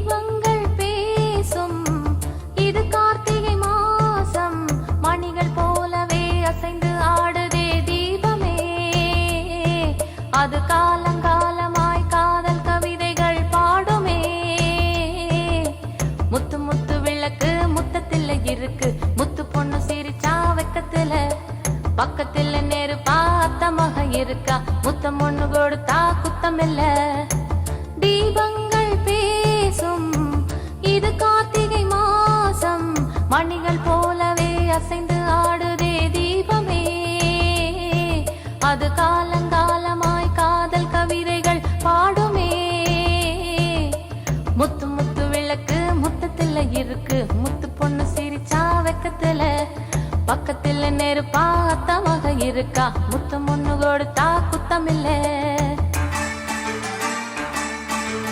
தீபங்கள் பேசும் இது கார்த்திகை மாசம் மணிகள் போலவே அசைந்து ஆடுதே தீபமே அது காலங்காலமாய் காதல் கவிதைகள் பாடுமே முத்து முத்து விளக்கு முத்தத்தில் இருக்கு முத்து பொண்ணு சிரிச்சா வெக்கத்துல பக்கத்துல நெருப்பா அத்தமாக இருக்கா முத்தம் ஒண்ணு கொடுத்தா குத்தமில்ல தீபங்கள் பேசும் இது கார்த்திகை மாசம் மணிகள் போலவே அசைந்து ஆடுதே தீபமே அது காலங்காலமாய் காதல் கவிதைகள் பாடுமே முத்து முத்து விளக்கு முத்தத்துல இருக்கு முத்து பொண்ணு சிரிச்சா வெக்கத்துல பக்கத்துல நெருப்பா அத்தமாக இருக்கா முத்தம் ஒண்ணு கொடுத்தா குத்தமில்ல